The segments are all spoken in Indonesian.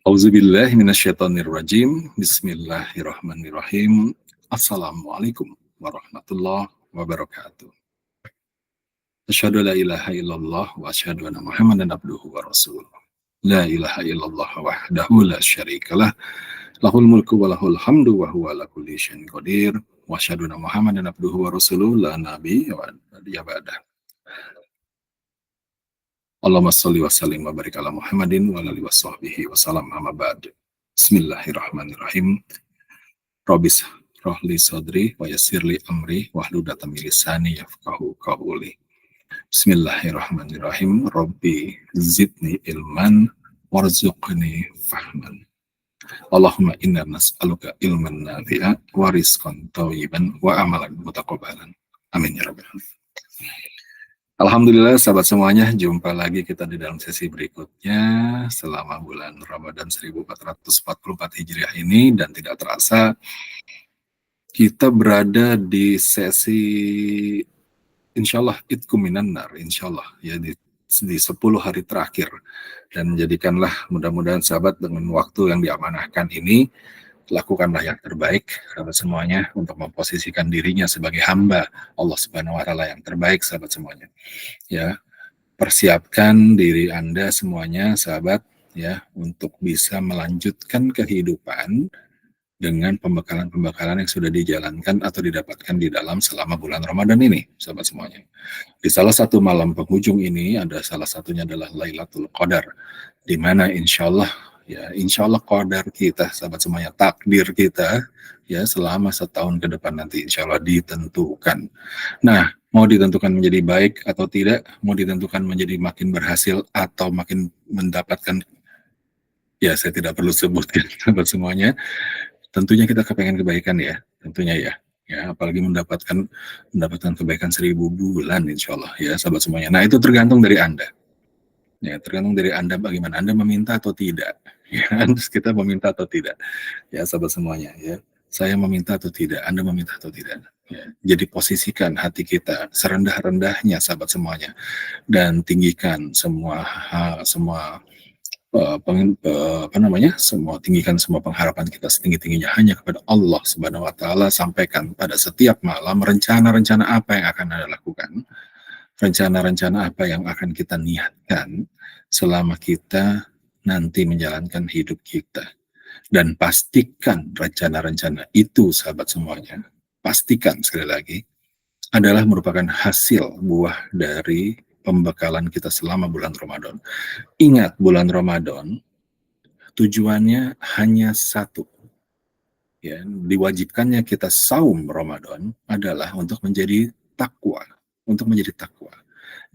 Auzubillahi minasyaitonirrajim. Bismillahirrahmanirrahim. Assalamualaikum warahmatullahi wabarakatuh. Asyhadu la ilaha illallah wa asyhadu anna Muhammadan abduhu wa rasuluh. La ilaha illallah wahdahu la syarikalah. Lahul mulku wa lahul hamdu wa huwa ala kulli syai'in qadir. Wa asyhadu anna Muhammadan abduhu wa rasuluh la nabiyya ba'dah. Allahumma sholli wa sallim wa barik ala Muhammadin wa alihi washabbihi wa salam amma ba'd. Bismillahirrahmanirrahim. Rabbis rohli sodri wa yassirli amri wahlul 'uqdatam min lisani yafqahu qawli. Bismillahirrahmanirrahim. Rabbi zidni ilman warzuqni fahman. Allahumma inna nas'aluka ilman nafi'a wa rizqan thayyiban wa amalan mutaqabbalan. Amin ya rabbal alamin. Alhamdulillah sahabat semuanya, jumpa lagi kita di dalam sesi berikutnya selama bulan Ramadan 1444 Hijriah ini, dan tidak terasa kita berada di sesi insyaallah Idkum minan nar, insyaallah ya, di 10 hari terakhir, dan jadikanlah mudah-mudahan sahabat dengan waktu yang diamanahkan ini, lakukanlah yang terbaik sahabat semuanya untuk memposisikan dirinya sebagai hamba Allah Subhanahu wa taala yang terbaik sahabat semuanya. Ya, persiapkan diri Anda semuanya sahabat ya untuk bisa melanjutkan kehidupan dengan pembekalan-pembekalan yang sudah dijalankan atau didapatkan di dalam selama bulan Ramadan ini sahabat semuanya. Di salah satu malam penghujung ini ada salah satunya adalah Lailatul Qadar, di mana insyaallah qadar kita sahabat semuanya, takdir kita ya selama setahun ke depan nanti insyaallah ditentukan. Nah, mau ditentukan menjadi baik atau tidak, mau ditentukan menjadi makin berhasil atau makin mendapatkan, ya saya tidak perlu sebutkan sahabat semuanya, tentunya kita kepengen kebaikan ya, tentunya ya, apalagi mendapatkan kebaikan 1000 bulan insyaallah ya sahabat semuanya. Nah, itu tergantung dari Anda. Ya, tergantung dari Anda bagaimana Anda meminta atau tidak. Ya, kita meminta atau tidak. Ya, sahabat semuanya ya. Saya meminta atau tidak, Anda meminta atau tidak. Ya, jadi posisikan hati kita serendah-rendahnya sahabat semuanya, dan tinggikan tinggikan semua pengharapan kita setinggi-tingginya hanya kepada Allah Subhanahu wa taala. Sampaikan pada setiap malam rencana-rencana apa yang akan Anda lakukan, rencana-rencana apa yang akan kita niatkan selama kita nanti menjalankan hidup kita. Dan pastikan rencana-rencana itu sahabat semuanya, pastikan sekali lagi, adalah merupakan hasil buah dari pembekalan kita selama bulan Ramadan. Ingat, bulan Ramadan tujuannya hanya satu. Ya, diwajibkannya kita saum Ramadan adalah untuk menjadi takwa,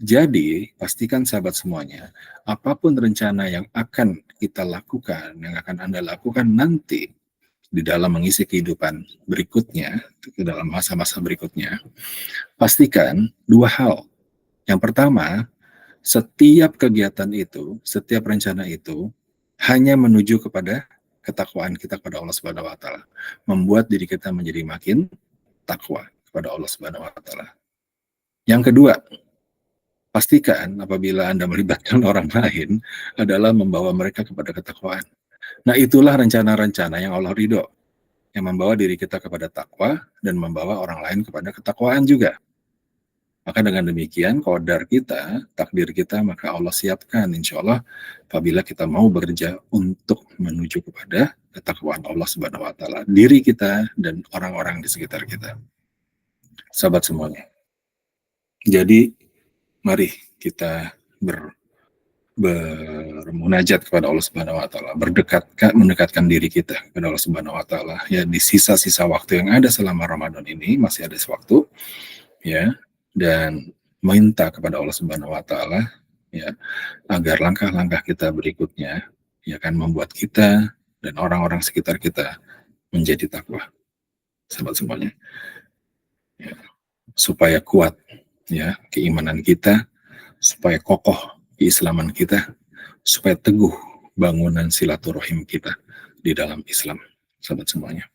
Jadi, pastikan sahabat semuanya, apapun rencana yang akan kita lakukan, yang akan Anda lakukan nanti di dalam mengisi kehidupan berikutnya, di dalam masa-masa berikutnya, pastikan dua hal. Yang pertama, setiap kegiatan itu, setiap rencana itu hanya menuju kepada ketakwaan kita kepada Allah Subhanahu wa taala, membuat diri kita menjadi makin takwa kepada Allah Subhanahu wa taala. Yang kedua, pastikan apabila Anda melibatkan orang lain adalah membawa mereka kepada ketakwaan. Nah, itulah rencana-rencana yang Allah ridho, yang membawa diri kita kepada takwa dan membawa orang lain kepada ketakwaan juga. Maka dengan demikian, qadar kita, takdir kita, maka Allah siapkan insya Allah apabila kita mau bekerja untuk menuju kepada ketakwaan Allah Subhanahu wa taala, diri kita dan orang-orang di sekitar kita. Sahabat semuanya. Jadi mari kita bermunajat kepada Allah Subhanahu wa taala, mendekatkan diri kita kepada Allah Subhanahu wa taala ya, di sisa-sisa waktu yang ada selama Ramadan ini, masih ada waktu ya, dan minta kepada Allah Subhanahu wa taala ya agar langkah-langkah kita berikutnya ya kan membuat kita dan orang-orang sekitar kita menjadi takwa. Sahabat semuanya. Ya, supaya kuat ya keimanan kita, supaya kokoh keislaman kita, supaya teguh bangunan silaturahim kita di dalam Islam, sahabat semuanya.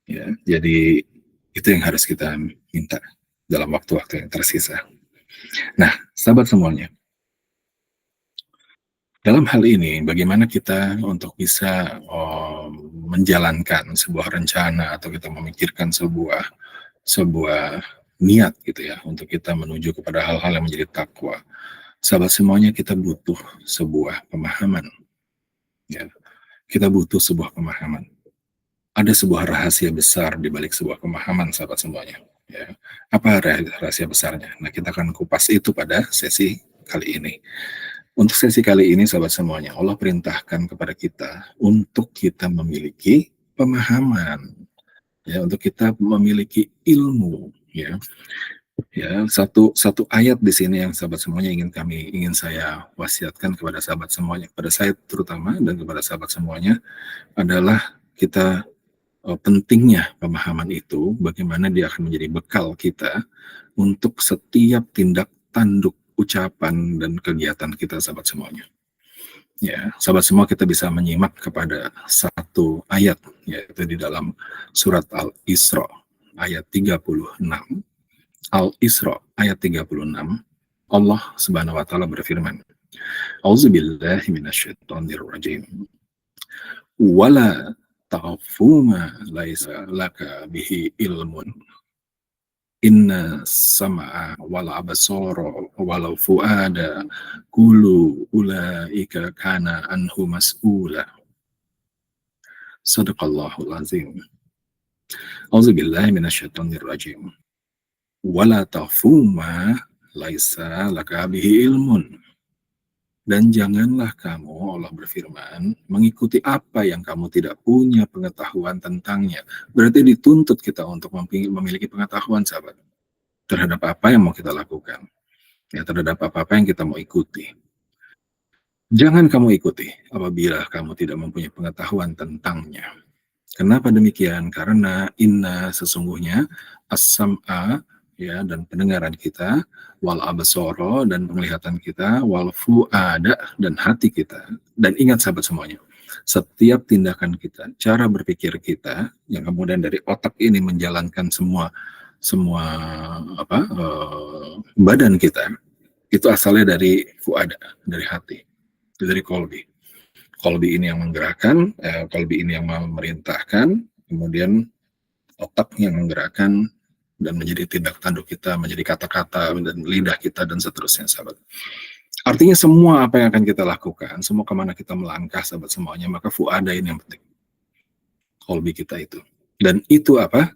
Ya, jadi itu yang harus kita minta dalam waktu-waktu yang tersisa. Nah, sahabat semuanya, Dalam hal ini, bagaimana kita untuk bisa menjalankan sebuah rencana atau kita memikirkan sebuah niat gitu ya untuk kita menuju kepada hal-hal yang menjadi takwa. Sahabat semuanya, kita butuh sebuah pemahaman. Ya, kita butuh sebuah pemahaman. Ada sebuah rahasia besar di balik sebuah pemahaman, sahabat semuanya. Ya, apa rahasia besarnya? Nah, kita akan kupas itu pada sesi kali ini. Untuk sesi kali ini, sahabat semuanya, Allah perintahkan kepada kita untuk kita memiliki pemahaman, ya, untuk kita memiliki ilmu, ya. Ya, satu ayat di sini yang sahabat semuanya ingin saya wasiatkan kepada sahabat semuanya, kepada saya terutama dan kepada sahabat semuanya adalah kita pentingnya pemahaman itu, bagaimana dia akan menjadi bekal kita untuk setiap tindak tanduk ucapan dan kegiatan kita, sahabat semuanya. Ya, sahabat semua, kita bisa menyimak kepada satu ayat, yaitu di dalam surat Al-Isra ayat 36. Al-Isra ayat 36, Allah Subhanahu wa taala berfirman, A'udzubillahi minasyaitonir rajim. Wala ta'fu ma laisa laka bihi ilmun. Inna sam'a wal absara wal fuada kullu ulaika kana anhu mas'ula. Shadaqallahul azim. A'udzubillahi minasyaitonir rajim. Wala ta'fu ma laisa laka bihi ilmun. Dan janganlah kamu, Allah berfirman, mengikuti apa yang kamu tidak punya pengetahuan tentangnya. Berarti dituntut kita untuk memiliki pengetahuan, sahabat, terhadap apa yang mau kita lakukan, ya, terhadap apa-apa yang kita mau ikuti. Jangan kamu ikuti apabila kamu tidak mempunyai pengetahuan tentangnya. Kenapa demikian? Karena inna, sesungguhnya, as-sam'a, ya, dan pendengaran kita, wal absara, dan penglihatan kita, wal fuada, dan hati kita. Dan ingat, sahabat semuanya, setiap tindakan kita, cara berpikir kita, yang kemudian dari otak ini menjalankan semua badan kita, itu asalnya dari fuada, dari hati, dari kolbi. Kolbi ini yang menggerakkan, kolbi ini yang memerintahkan, kemudian otak yang menggerakkan dan menjadi tindak tanduk kita, menjadi kata-kata dan lidah kita dan seterusnya, sahabat. Artinya semua apa yang akan kita lakukan, semua kemana kita melangkah, sahabat semuanya, maka fuada ini yang penting. Kolbi kita itu. Dan itu apa?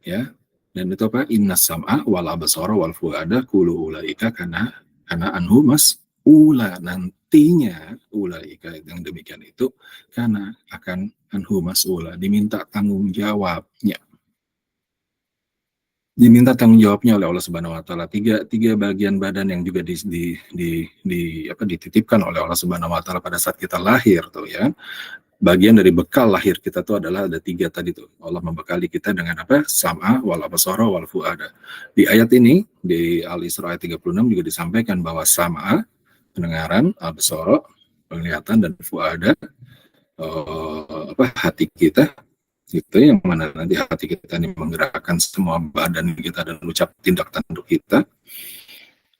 Ya. Dan itu apa? Inna sam'a wal absara wal fuada kullu ulaika kana anhu mas'ula. Nantinya ulaika yang demikian itu karena akan anhu mas'ula, diminta tanggung jawabnya. Diminta tanggung jawabnya oleh Allah Subhanahu wa taala. Tiga bagian badan yang juga dititipkan oleh Allah Subhanahu wa taala pada saat kita lahir tuh, ya. Bagian dari bekal lahir kita tuh adalah ada 3 tadi tuh. Allah membekali kita dengan apa? Sam'a wal absara wal fuada. Di ayat ini, di Al-Isra ayat 36 juga disampaikan bahwa sam'a, pendengaran, absara, penglihatan, dan fuada, hati kita, itu yang mana nanti hati kita ini menggerakkan semua badan kita dan ucap tindak tanduk kita,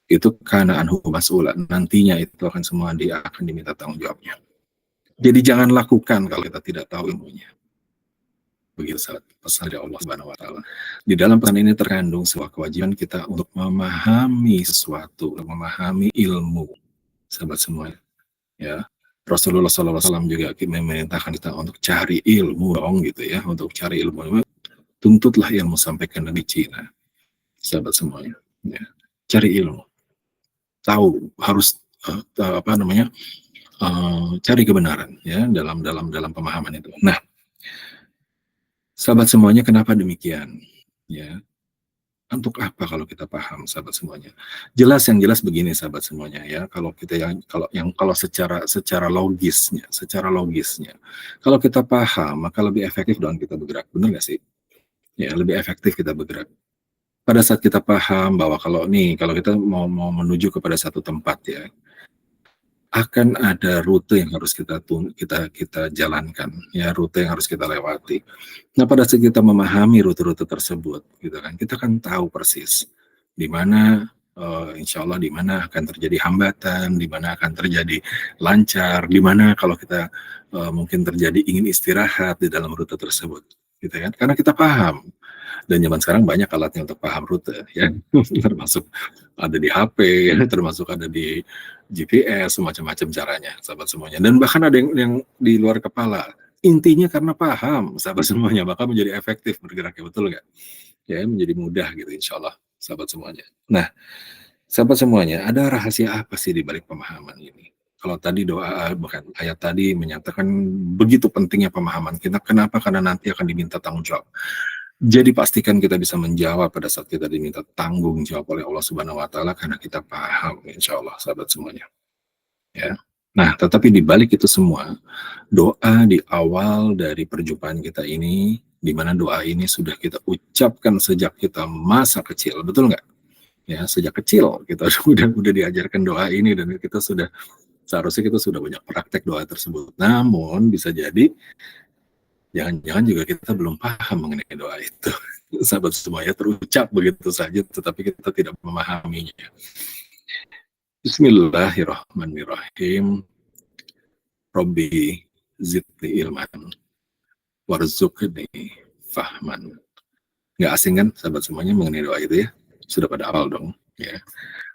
itu karena anhu mas'ula, nantinya itu akan semua dia akan diminta tanggung jawabnya. Jadi jangan lakukan kalau kita tidak tahu ilmunya. Begitu saat pesan dari Allah Subhanahu wa taala. Di dalam pesan ini terkandung sebuah kewajiban kita untuk memahami sesuatu, memahami ilmu. Sahabat semua, ya. Rasulullah SAW juga memerintahkan kita untuk cari ilmu dong, gitu ya, untuk cari ilmu. Tuntutlah ilmu sampai ke negeri Cina. Sahabat semuanya, ya. Cari ilmu. Tahu harus cari kebenaran, ya, dalam pemahaman itu. Nah, sahabat semuanya, kenapa demikian? Ya, untuk apa kalau kita paham, sahabat semuanya? Yang jelas begini, sahabat semuanya, ya. Kalau kita kalau secara logisnya, kalau kita paham, maka lebih efektif dong kita bergerak, benar nggak sih? Ya, lebih efektif kita bergerak. Pada saat kita paham bahwa kalau kita mau menuju kepada satu tempat, ya, akan ada rute yang harus kita jalankan, ya, rute yang harus kita lewati. Nah, pada saat kita memahami rute-rute tersebut, gitu kan, kita kan tahu persis di mana insya Allah di mana akan terjadi hambatan, di mana akan terjadi lancar, di mana kalau kita mungkin terjadi ingin istirahat di dalam rute tersebut, gitu kan? Karena kita paham, dan zaman sekarang banyak alatnya untuk paham rute, ya, termasuk ada di HP, ya, termasuk ada di GPS, macam-macam caranya, sahabat semuanya. Dan bahkan ada yang di luar kepala. Intinya karena paham, sahabat semuanya, maka menjadi efektif bergeraknya, betul nggak? Ya, menjadi mudah gitu, insya Allah, sahabat semuanya. Nah, sahabat semuanya, ada rahasia apa sih di balik pemahaman ini? Kalau tadi doa, bukan ayat tadi menyatakan begitu pentingnya pemahaman kita, kenapa? Karena nanti akan diminta tanggung jawab. Jadi pastikan kita bisa menjawab pada saat kita diminta tanggung jawab oleh Allah Subhanahu wa taala karena kita paham, insya Allah, sahabat semuanya. Ya. Nah, tetapi di balik itu semua, doa di awal dari perjumpaan kita ini, di mana doa ini sudah kita ucapkan sejak kita masa kecil, betul nggak? Ya, sejak kecil kita udah diajarkan doa ini, dan kita seharusnya kita sudah banyak praktek doa tersebut. Namun bisa jadi jangan-jangan juga kita belum paham mengenai doa itu. Sahabat semuanya, terucap begitu saja, tetapi kita tidak memahaminya. Bismillahirrahmanirrahim. Robbi zidni ilman warzuqni fahman. Nggak asing kan sahabat semuanya mengenai doa itu, ya? Sudah pada awal dong, ya.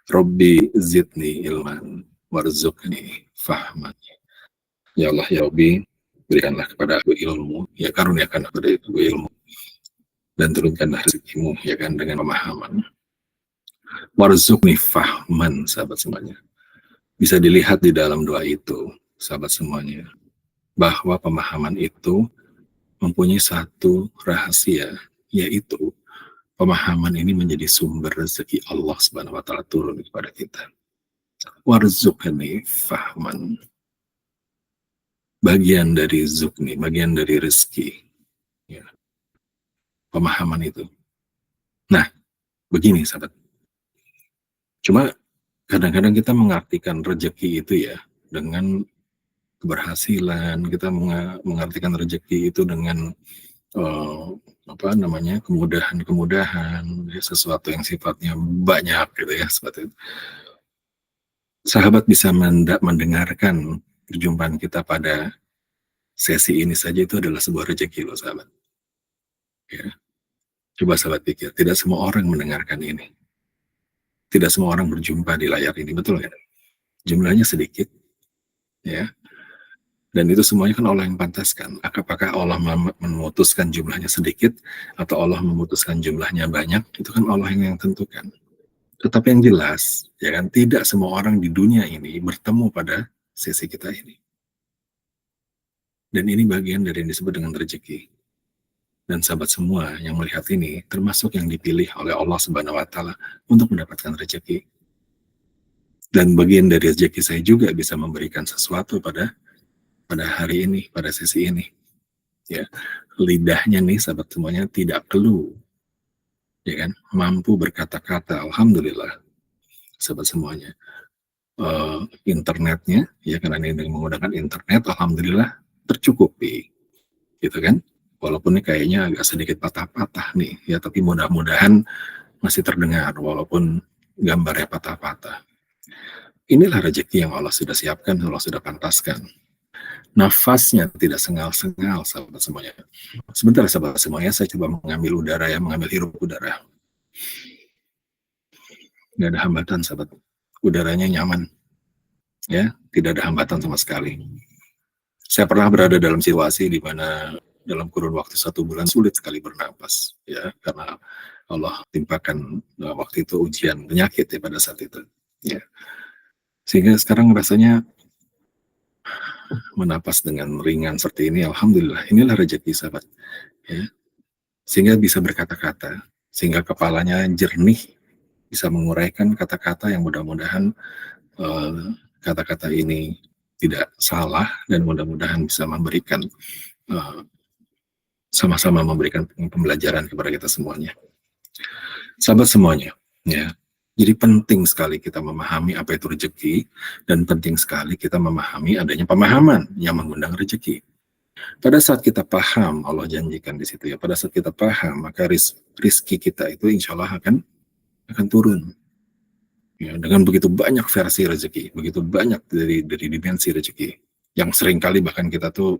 Robbi zidni ilman warzuqni fahman. Ya Allah, ya Robbi, berikanlah kepada aku ilmu, ya, karuniakan kepada aku ilmu, dan turunkanlah rezekimu, ya kan, dengan pemahaman. Warzuqni fahman, sahabat semuanya. Bisa dilihat di dalam doa itu, sahabat semuanya, bahwa pemahaman itu mempunyai satu rahasia, yaitu pemahaman ini menjadi sumber rezeki Allah Subhanahu wa taala turun kepada kita. Warzuqni fahman. Bagian dari zukni, bagian dari rezeki. Ya. Pemahaman itu. Nah, begini sahabat. Cuma kadang-kadang kita mengartikan rezeki itu, ya, dengan keberhasilan, kita mengartikan rezeki itu dengan kemudahan-kemudahan, ya, sesuatu yang sifatnya banyak gitu, ya, seperti itu. Sahabat bisa mendengarkan perjumpaan kita pada sesi ini saja itu adalah sebuah rezeki loh, sahabat. Ya. Coba sahabat pikir, tidak semua orang mendengarkan ini. Tidak semua orang berjumpa di layar ini, betul nggak? Jumlahnya sedikit, ya. Dan itu semuanya kan Allah yang pantaskan. Apakah Allah memutuskan jumlahnya sedikit atau Allah memutuskan jumlahnya banyak? Itu kan Allah yang tentukan. Tetapi yang jelas, ya kan, tidak semua orang di dunia ini bertemu pada sesi kita ini. Dan ini bagian dari yang disebut dengan rezeki. Dan sahabat semua yang melihat ini, termasuk yang dipilih oleh Allah Subhanahu wa taala untuk mendapatkan rezeki. Dan bagian dari rezeki saya juga bisa memberikan sesuatu pada hari ini, pada sesi ini. Ya, lidahnya nih sahabat semuanya tidak keluh, ya kan, mampu berkata-kata, alhamdulillah, sahabat semuanya. Internetnya, ya, karena ini menggunakan internet, alhamdulillah tercukupi, gitu kan. Walaupun ini kayaknya agak sedikit patah-patah nih, ya, tapi mudah-mudahan masih terdengar walaupun gambarnya patah-patah. Inilah rezeki yang Allah sudah siapkan, Allah sudah pantaskan. Nafasnya tidak sengal-sengal, sahabat semuanya. Sebentar sahabat semuanya, saya coba mengambil udara, ya, mengambil hirup udara. Nggak ada hambatan, sahabat. Udaranya nyaman, ya, tidak ada hambatan sama sekali. Saya pernah berada dalam situasi di mana dalam kurun waktu 1 bulan sulit sekali bernapas, ya, karena Allah timpakan waktu itu ujian penyakit, ya, pada saat itu, ya. Sehingga sekarang rasanya menapas dengan ringan seperti ini, alhamdulillah, inilah rezeki, sahabat, ya. Sehingga bisa berkata-kata, sehingga kepalanya jernih, bisa menguraikan kata-kata yang mudah-mudahan kata-kata ini tidak salah, dan mudah-mudahan bisa memberikan sama-sama memberikan pembelajaran kepada kita semuanya. Sahabat semuanya, ya. Jadi penting sekali kita memahami apa itu rezeki, dan penting sekali kita memahami adanya pemahaman yang mengundang rezeki. Pada saat kita paham, Allah janjikan di situ, ya, pada saat kita paham, maka rizki kita itu insya Allah akan turun. Ya, dengan begitu banyak versi rezeki, begitu banyak dari dimensi rezeki, yang seringkali bahkan kita tuh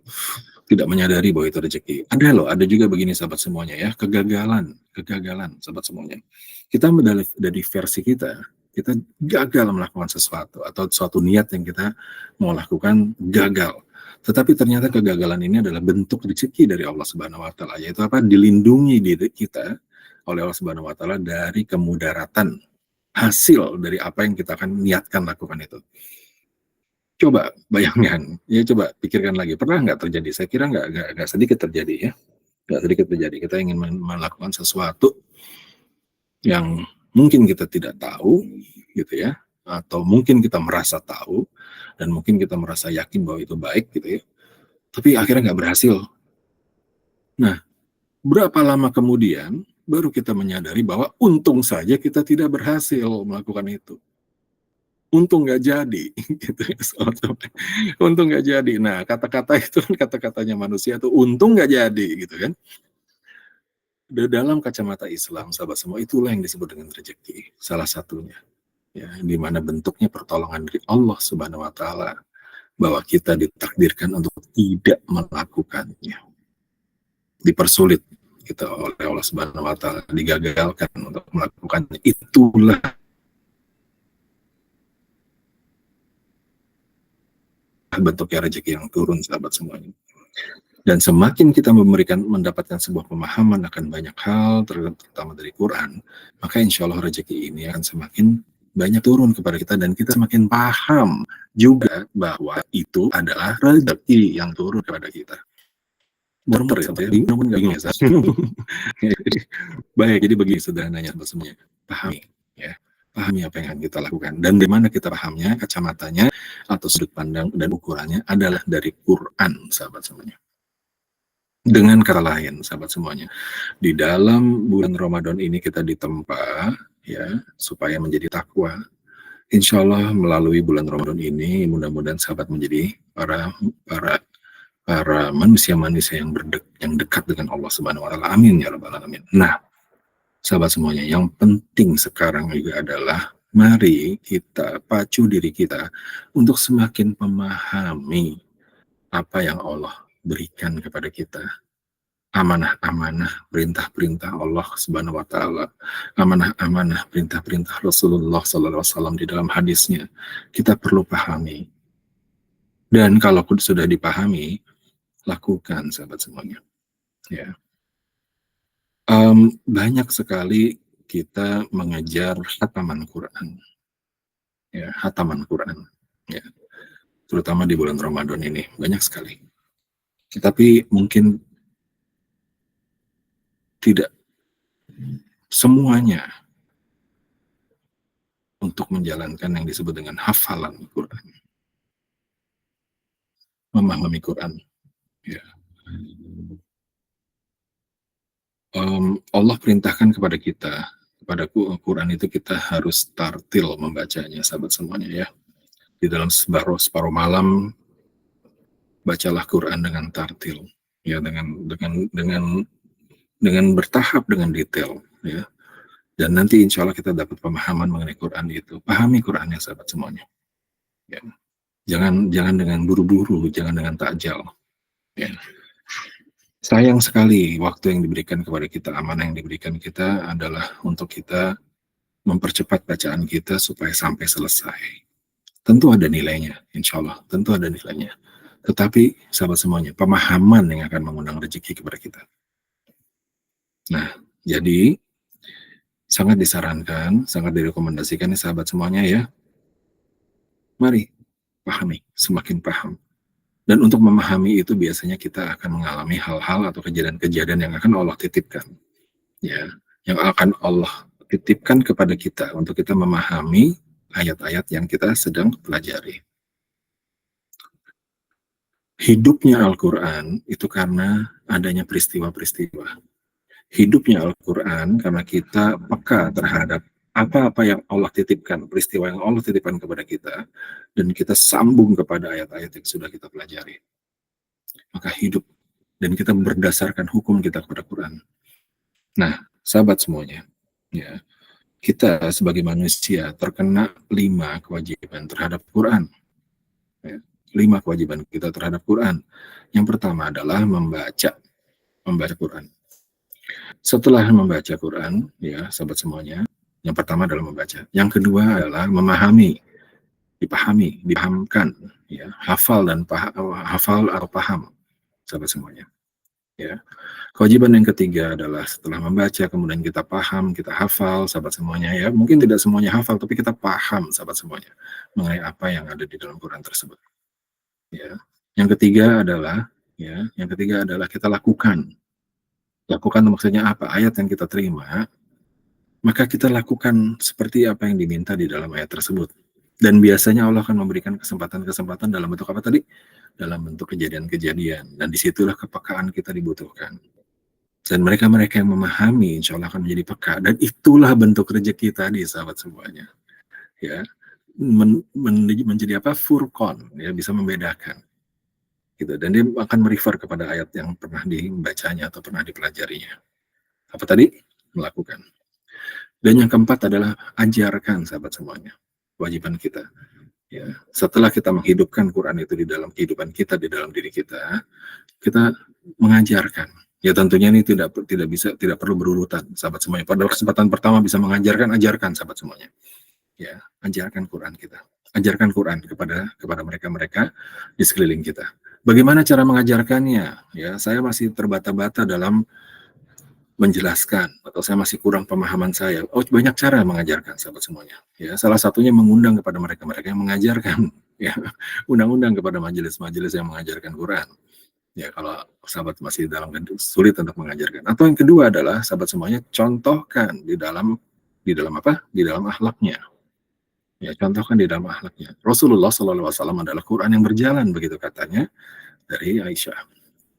tidak menyadari bahwa itu rezeki. Ada loh, ada juga begini sahabat semuanya ya, kegagalan sahabat semuanya. Kita dari versi kita gagal melakukan sesuatu atau suatu niat yang kita mau lakukan gagal. Tetapi ternyata kegagalan ini adalah bentuk rezeki dari Allah Subhanahu wa taala, yaitu apa? Dilindungi diri kita oleh Allah Subhanahu wa taala dari kemudaratan hasil dari apa yang kita akan niatkan lakukan itu. Coba bayangkan, ya coba pikirkan lagi, pernah nggak terjadi? Saya kira nggak sedikit terjadi ya, nggak sedikit terjadi. Kita ingin melakukan sesuatu yang mungkin kita tidak tahu, gitu ya, atau mungkin kita merasa tahu, dan mungkin kita merasa yakin bahwa itu baik, gitu ya, tapi akhirnya nggak berhasil. Nah, berapa lama kemudian baru kita menyadari bahwa untung saja kita tidak berhasil melakukan itu. Untung nggak jadi, gitu ya, untung nggak jadi. Nah, kata-kata itu kan kata-katanya manusia tuh, untung nggak jadi, gitu kan. Dalam kacamata Islam, sahabat semua, itulah yang disebut dengan rezeki, salah satunya. Ya, di mana bentuknya pertolongan dari Allah Subhanahu wa taala, bahwa kita ditakdirkan untuk tidak melakukannya. Dipersulit kita oleh Allah Subhanahu wa taala, digagalkan untuk melakukannya. Itulah bentuknya rezeki yang turun, sahabat semuanya. Dan semakin kita mendapatkan sebuah pemahaman akan banyak hal, terutama dari Quran, maka insya Allah rezeki ini akan semakin banyak turun kepada kita, dan kita semakin paham juga bahwa itu adalah rezeki yang turun kepada kita. Benar ya, saya bingung ya, baik, jadi begini sederhananya semuanya, pahami ya, pahami apa yang akan kita lakukan, dan bagaimana kita pahamnya, kacamatanya atau sudut pandang dan ukurannya adalah dari Quran, sahabat semuanya. Dengan kata lain, sahabat semuanya, di dalam bulan Ramadan ini kita ditempa ya supaya menjadi takwa. Insya Allah melalui bulan Ramadan ini mudah-mudahan sahabat menjadi para manusia-manusia yang dekat dengan Allah Subhanahu wa taala. Amin ya rabbal alamin. Nah, sahabat semuanya, yang penting sekarang juga adalah mari kita pacu diri kita untuk semakin memahami apa yang Allah berikan kepada kita. Amanah-amanah perintah-perintah Allah Subhanahu wa taala, amanah-amanah perintah-perintah Rasulullah sallallahu alaihi wasallam di dalam hadisnya, kita perlu pahami. Dan kalau sudah dipahami, lakukan, sahabat semuanya. Ya. Banyak sekali kita mengejar khataman Quran. Ya, khataman Quran. Ya. Terutama di bulan Ramadan ini, banyak sekali. Tetapi mungkin tidak semuanya untuk menjalankan yang disebut dengan hafalan Quran, memahami Quran. Ya. Allah perintahkan kepada kita, kepada Quran itu kita harus tartil membacanya, sahabat semuanya ya. Di dalam separuh malam, bacalah Quran dengan tartil, ya, dengan bertahap, dengan detail, ya. Dan nanti insya Allah kita dapat pemahaman mengenai Quran itu. Pahami Qurannya, sahabat semuanya. Ya. Jangan dengan buru-buru, jangan dengan takjal. Ya. Sayang sekali waktu yang diberikan kepada kita, amanah yang diberikan kita adalah untuk kita mempercepat bacaan kita supaya sampai selesai. Tentu ada nilainya, insya Allah, tentu ada nilainya. Tetapi sahabat semuanya, pemahaman yang akan mengundang rezeki kepada kita. Nah, jadi sangat disarankan, sangat direkomendasikan nih sahabat semuanya ya. Mari pahami, semakin paham. Dan untuk memahami itu biasanya kita akan mengalami hal-hal atau kejadian-kejadian yang akan Allah titipkan. Ya, yang akan Allah titipkan kepada kita untuk kita memahami ayat-ayat yang kita sedang pelajari. Hidupnya Al-Quran itu karena adanya peristiwa-peristiwa. Hidupnya Al-Quran karena kita peka terhadap apa-apa yang Allah titipkan, peristiwa yang Allah titipkan kepada kita, dan kita sambung kepada ayat-ayat yang sudah kita pelajari. Maka hidup, dan kita berdasarkan hukum kita kepada Quran. Nah, sahabat semuanya, ya, kita sebagai manusia terkena 5 kewajiban terhadap Quran. Ya, 5 kewajiban kita terhadap Quran. Yang pertama adalah membaca Quran. Setelah membaca Quran, ya sahabat semuanya, yang pertama adalah membaca. Yang kedua adalah memahami, dipahamkan, ya, hafal atau paham, sahabat semuanya. Ya, kewajiban yang ketiga adalah setelah membaca, kemudian kita paham, kita hafal, sahabat semuanya ya. Mungkin tidak semuanya hafal, tapi kita paham, sahabat semuanya, mengenai apa yang ada di dalam Quran tersebut. Ya, yang ketiga adalah kita lakukan. Lakukan maksudnya apa? Ayat yang kita terima, maka kita lakukan seperti apa yang diminta di dalam ayat tersebut. Dan biasanya Allah akan memberikan kesempatan-kesempatan dalam bentuk apa tadi? Dalam bentuk kejadian-kejadian. Dan disitulah kepekaan kita dibutuhkan. Dan mereka-mereka yang memahami, insya Allah akan menjadi peka. Dan itulah bentuk rezeki tadi, sahabat semuanya. Ya, menjadi apa? Furqan, ya, bisa membedakan. Gitu. Dan dia akan merefer kepada ayat yang pernah dibacanya atau pernah dipelajarinya. Apa tadi? Melakukan. Dan yang keempat adalah ajarkan, sahabat semuanya. Kewajiban kita. Ya, setelah kita menghidupkan Quran itu di dalam kehidupan kita, di dalam diri kita mengajarkan. Ya tentunya ini tidak perlu berurutan, sahabat semuanya. Pada kesempatan pertama bisa mengajarkan, ajarkan, sahabat semuanya. Ya, ajarkan Quran kita. Ajarkan Quran kepada mereka-mereka di sekeliling kita. Bagaimana cara mengajarkannya? Ya, saya masih terbata-bata dalam menjelaskan, atau saya masih kurang pemahaman saya. Oh, banyak cara mengajarkan, sahabat semuanya. Ya, salah satunya mengundang kepada mereka-mereka yang mengajarkan. Ya, undang-undang kepada majelis-majelis yang mengajarkan Quran. Ya, kalau sahabat masih dalam sulit untuk mengajarkan. Atau yang kedua adalah sahabat semuanya contohkan di dalam apa? Di dalam akhlaknya. Ya, contohkan di dalam akhlaknya. Rasulullah SAW adalah Quran yang berjalan, begitu katanya dari Aisyah.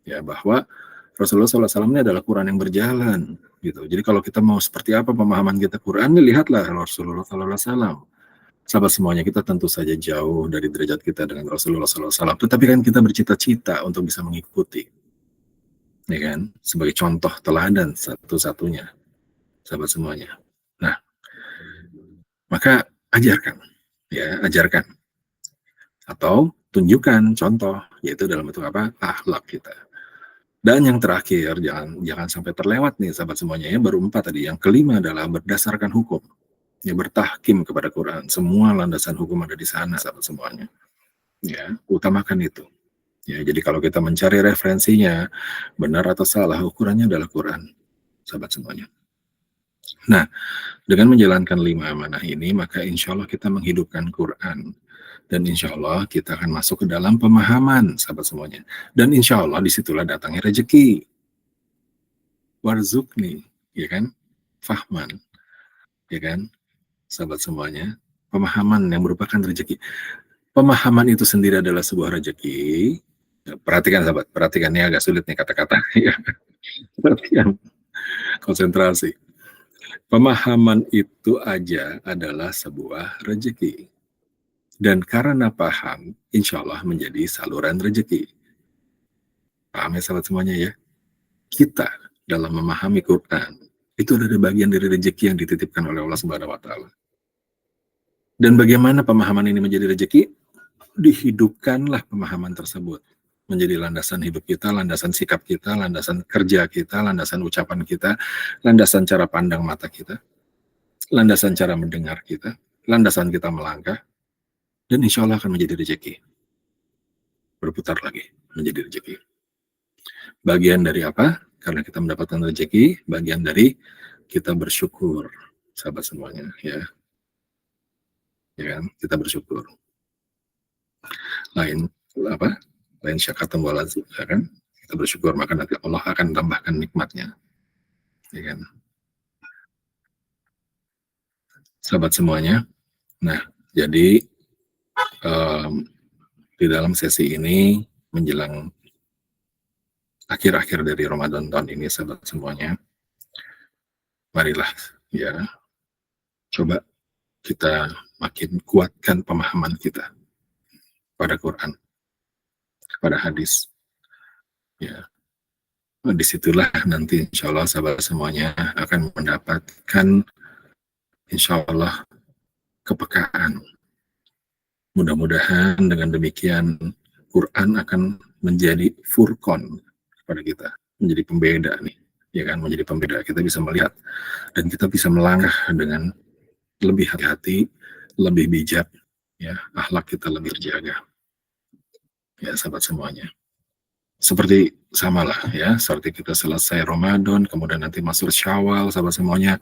Ya, bahwa Rasulullah SAW ini adalah Quran yang berjalan, gitu. Jadi kalau kita mau seperti apa pemahaman kita Quran, lihatlah Rasulullah SAW. Sahabat semuanya, kita tentu saja jauh dari derajat kita dengan Rasulullah SAW. Tetapi kan kita bercita-cita untuk bisa mengikuti, ya kan? Sebagai contoh teladan satu-satunya, sahabat semuanya. Nah, maka ajarkan, ya, ajarkan. Atau tunjukkan contoh, yaitu dalam bentuk apa? Akhlak kita. Dan yang terakhir, jangan sampai terlewat nih, sahabat semuanya. Ya, baru 4 tadi. Yang kelima adalah berdasarkan hukum. Ya, bertahkim kepada Quran. Semua landasan hukum ada di sana, sahabat semuanya. Ya, utamakan itu. Ya, jadi kalau kita mencari referensinya, benar atau salah, ukurannya adalah Quran, sahabat semuanya. Nah, dengan menjalankan 5 amanah ini, maka insya Allah kita menghidupkan Quran. Dan insya Allah kita akan masuk ke dalam pemahaman, sahabat semuanya. Dan insya Allah disitulah datangnya rezeki. Warzukni, ya kan? Fahman, ya kan? Sahabat semuanya, pemahaman yang merupakan rezeki. Pemahaman itu sendiri adalah sebuah rezeki. Perhatikan sahabat, perhatikan, ini agak sulit nih kata-kata. Perhatikan, konsentrasi. Pemahaman itu aja adalah sebuah rezeki. Dan karena paham, insya Allah menjadi saluran rezeki. Paham ya sahabat semuanya ya? Kita dalam memahami Quran, itu adalah bagian dari rezeki yang dititipkan oleh Allah Subhanahu wa Ta'ala. Dan bagaimana pemahaman ini menjadi rezeki? Dihidupkanlah pemahaman tersebut menjadi landasan hidup kita, landasan sikap kita, landasan kerja kita, landasan ucapan kita, landasan cara pandang mata kita, landasan cara mendengar kita, landasan kita melangkah, dan insya Allah akan menjadi rezeki. Berputar lagi menjadi rezeki. Bagian dari apa? Karena kita mendapatkan rezeki, bagian dari kita bersyukur, sahabat semuanya, ya. Ya kan? Kita bersyukur. Lain syakatum walazim, ya kan? Kita bersyukur, maka nanti Allah akan tambahkan nikmatnya, ya kan? Sahabat semuanya, nah jadi di dalam sesi ini menjelang akhir-akhir dari Ramadan tahun ini, sahabat semuanya, marilah ya coba kita makin kuatkan pemahaman kita pada Quran, pada hadis. Ya, disitulah nanti insya Allah sahabat semuanya akan mendapatkan insya Allah kepekaan. Mudah-mudahan dengan demikian Quran akan menjadi furqan kepada kita, menjadi pembeda nih, ya kan, menjadi pembeda. Kita bisa melihat dan kita bisa melangkah dengan lebih hati-hati, lebih bijak, ya, akhlak kita lebih terjaga. Ya, sahabat semuanya. Seperti samalah ya, seperti kita selesai Ramadan, kemudian nanti masuk Syawal, sahabat semuanya,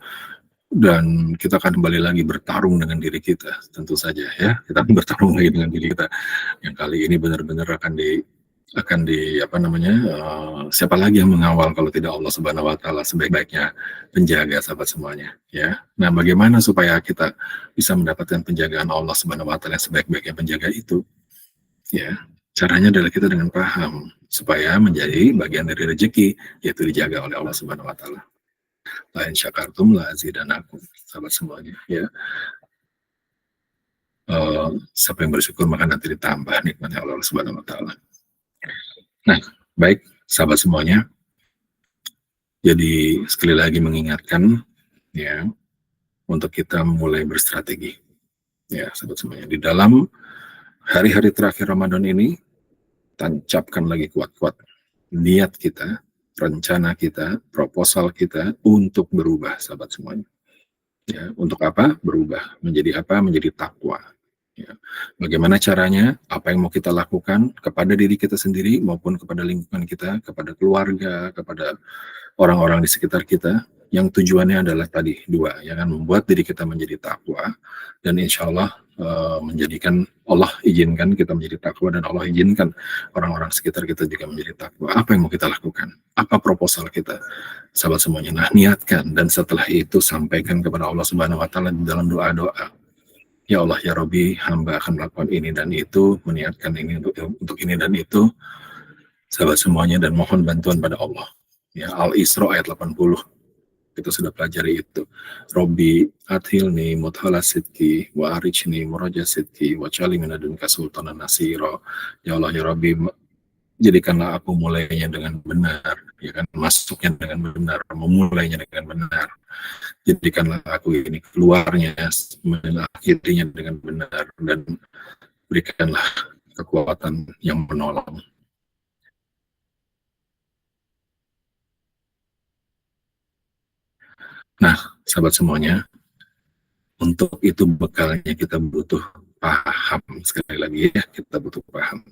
dan kita akan kembali lagi bertarung dengan diri kita, tentu saja ya, kita akan bertarung lagi dengan diri kita, yang kali ini benar-benar akan di apa namanya, siapa lagi yang mengawal kalau tidak Allah Subhanahu Wa Taala sebaik-baiknya penjaga, sahabat semuanya ya. Nah, bagaimana supaya kita bisa mendapatkan penjagaan Allah Subhanahu Wa Taala yang sebaik-baiknya penjaga itu? Ya, caranya adalah kita dengan paham supaya menjadi bagian dari rezeki, yaitu dijaga oleh Allah Subhanahu Wa Taala. La in syakartum la azidanakum, sahabat semuanya ya. Siapa yang bersyukur maka nanti ditambah nikmatnya Allah Subhanahu Wa Taala. Nah, baik sahabat semuanya. Jadi sekali lagi mengingatkan ya, untuk kita mulai berstrategi ya, sahabat semuanya. Di dalam hari-hari terakhir Ramadan ini, tancapkan lagi kuat-kuat niat kita, rencana kita, proposal kita untuk berubah, sahabat semuanya. Ya, untuk apa? Berubah. Menjadi apa? Menjadi takwa. Ya. Bagaimana caranya? Apa yang mau kita lakukan kepada diri kita sendiri maupun kepada lingkungan kita, kepada keluarga, kepada orang-orang di sekitar kita, yang tujuannya adalah tadi dua, ya kan, membuat diri kita menjadi takwa, dan insya Allah menjadikan Allah izinkan kita menjadi takwa, dan Allah izinkan orang-orang sekitar kita juga menjadi takwa. Apa yang mau kita lakukan? Apa proposal kita, sahabat semuanya? Nah, niatkan, dan setelah itu sampaikan kepada Allah Subhanahu Wa Taala di dalam doa-doa. Ya Allah, ya Rabbi, hamba akan melakukan ini dan itu, meniatkan ini untuk ini dan itu, sahabat semuanya, dan mohon bantuan pada Allah. Ya, Al-Isra ayat 80, kita sudah pelajari itu. Robbi athilni muthala sidki wa arichni muraja sidki wa cali minadunka sultanan nasiro. Ya Allah, ya Rabbi, jadikanlah aku mulainya dengan benar, ya kan, masuknya dengan benar, memulainya dengan benar. Jadikanlah aku ini keluarnya, mengakhirinya dengan benar, dan berikanlah kekuatan yang menolong. Nah, sahabat semuanya, untuk itu bekalnya kita butuh paham. Sekali lagi ya, kita butuh paham.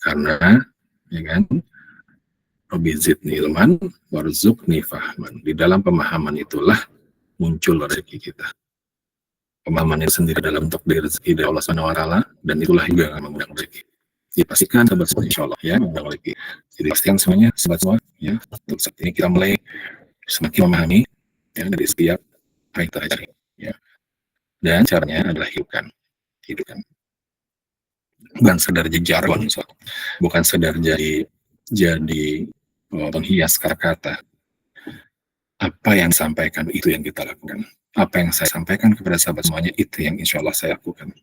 Karena, ya kan, Rabbi zidni ilman warzuqni fahman. Di dalam pemahaman itulah muncul rezeki kita. Pemahaman itu sendiri dalam bentuk dari rezeki dari Allah Subhanahu Wa Taala, dan itulah juga yang mengundang rezeki. Dipastikan sahabat semua, insya Allah ya, mengundang rezeki. Jadi pastikan semuanya, sahabat semua ya. Untuk saat ini kita mulai semakin memahami ya, dari setiap hari terakhir ya. Dan caranya adalah hidupkan. Bukan sekedar jadi jargon, bukan sekedar jadi penghias kata-kata. Apa yang disampaikan itu yang kita lakukan. Apa yang saya sampaikan kepada sahabat semuanya itu yang insya Allah saya lakukan.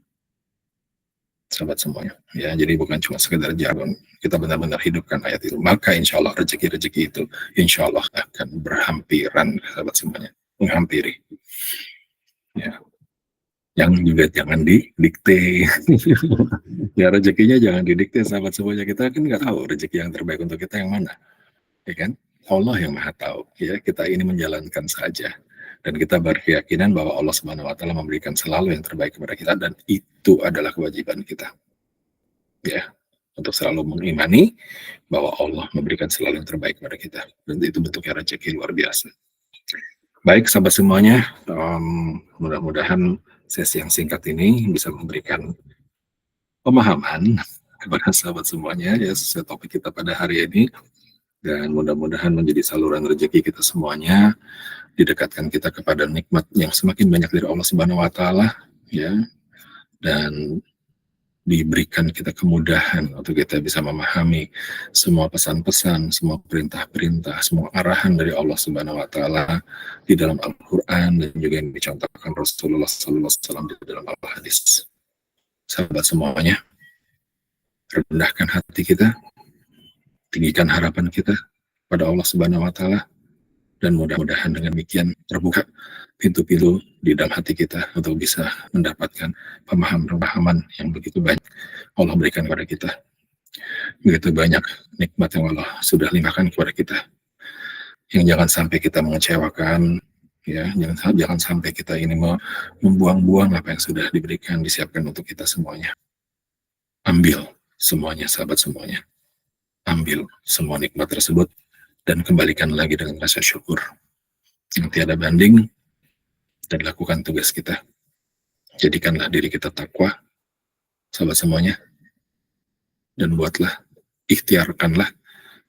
Sahabat semuanya ya, jadi bukan cuma sekedar jargon, kita benar-benar hidupkan ayat itu, maka insya Allah rezeki-rezeki itu insya Allah akan berhampiran, sahabat semuanya, menghampiri ya. Yang juga jangan didikte ya, rezekinya jangan didikte, sahabat semuanya. Kita kan nggak tahu rezeki yang terbaik untuk kita yang mana, ya kan, Allah yang maha tahu ya. Kita ini menjalankan saja, dan kita berkeyakinan bahwa Allah Subhanahu Wa Taala memberikan selalu yang terbaik kepada kita, dan itu adalah kewajiban kita ya, untuk selalu mengimani bahwa Allah memberikan selalu yang terbaik kepada kita, dan itu bentuknya rezeki luar biasa. Baik sahabat semuanya, mudah-mudahan sesi yang singkat ini bisa memberikan pemahaman kepada sahabat semuanya ya, sesuai topik kita pada hari ini, dan mudah-mudahan menjadi saluran rezeki kita semuanya, didekatkan kita kepada nikmat yang semakin banyak dari Allah Subhanahu Wa Taala ya, dan diberikan kita kemudahan untuk kita bisa memahami semua pesan-pesan, semua perintah-perintah, semua arahan dari Allah Subhanahu Wa Taala di dalam Al-Quran, dan juga yang dicontohkan Rasulullah SAW di dalam Al-Hadis. Sahabat semuanya, rendahkan hati kita, tinggikan harapan kita pada Allah Subhanahu Wa Taala, Dan mudah-mudahan dengan demikian terbuka pintu-pintu di dalam hati kita untuk bisa mendapatkan pemahaman-pemahaman yang begitu banyak Allah berikan kepada kita. Begitu banyak nikmat yang Allah sudah limpahkan kepada kita, yang jangan sampai kita mengecewakan, ya, jangan sampai kita ini membuang-buang apa yang sudah diberikan, disiapkan untuk kita semuanya. Ambil semuanya, sahabat semuanya. Ambil semua nikmat tersebut dan kembalikan lagi dengan rasa syukur yang tiada banding, dan lakukan tugas kita. Jadikanlah diri kita takwa, sahabat semuanya, dan buatlah, ikhtiarkanlah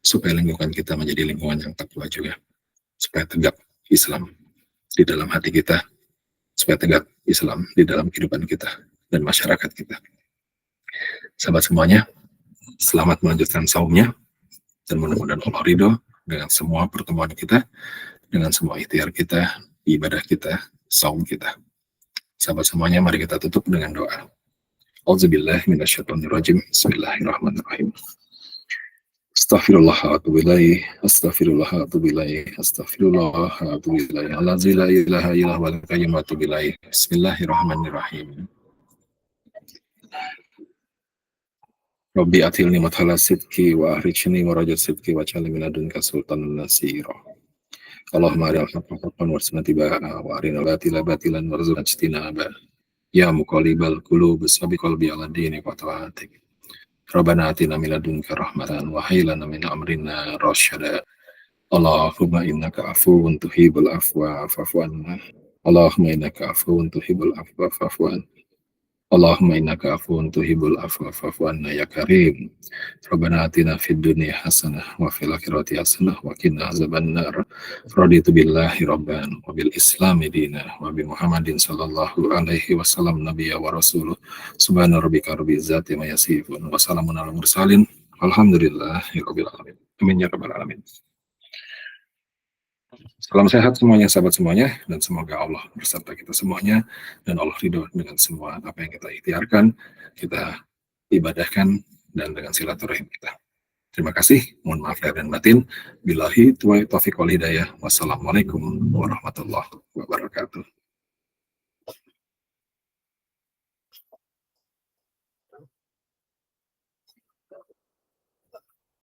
supaya lingkungan kita menjadi lingkungan yang takwa juga, supaya tegak Islam di dalam hati kita, supaya tegak Islam di dalam kehidupan kita dan masyarakat kita. Sahabat semuanya, selamat melanjutkan saumnya, dan mudah-mudahan Allah ridho dengan semua pertemuan kita, dengan semua ikhtiar kita, ibadah kita, saum kita. Sahabat semuanya, mari kita tutup dengan doa. Auzubillahi minasyaitonirrajim. Bismillahirrahmanirrahim. Astaghfirullah wa atubu ilaih. Astaghfirullah wa atubu ilaih. Astaghfirullah wa atubu ilaih. Allazi la ilaha illa huwal qayyum wa atubu ilaih. Bismillahirrahmanirrahim. Rabbi atilni madhala sidki wa ahrijni warajat sidki wa ja'alni min ladunka sultanan nasira. Allahumma arina al-haqqa haqqan warzuqna ittiba'a wa arina al-batila batilan warzuqna ijtinaba. Ya muqallibal qulub tsabbit qalbi ala dini wa ta'atik. Rabbana atina min ladunka rahmatan wa hayyi lana min amrina rasyada. Allahumma innaka afuwun tuhibbul afwa fa'fu anna. Allahumma innaka afuwun tuhibbul afwa fa'fu anna. Allahumma innaka afuwun tuhibbul afwa fa'fu anna ya karim. Rabbana atina fid dunya hasanah wa fil akhirati hasanah wa qina azabannar. Raditu billahi rabban wa bil islami dina wa bi Muhammadin sallallahu alaihi wasallam nabiyya wa rasuluh. Subhana rabbika rabbil izzati amma yasifun wa salamun alal mursalin. Alhamdulillahi rabbil alamin. Amin ya rabbal alamin. Salam sehat semuanya, sahabat semuanya, dan semoga Allah berserta kita semuanya, dan Allah ridho dengan semua apa yang kita ikhtiarkan, kita ibadahkan, dan dengan silaturahim kita. Terima kasih, mohon maaf lahir dan batin. Billahi taufiq wal hidayah. Wassalamualaikum warahmatullahi wabarakatuh.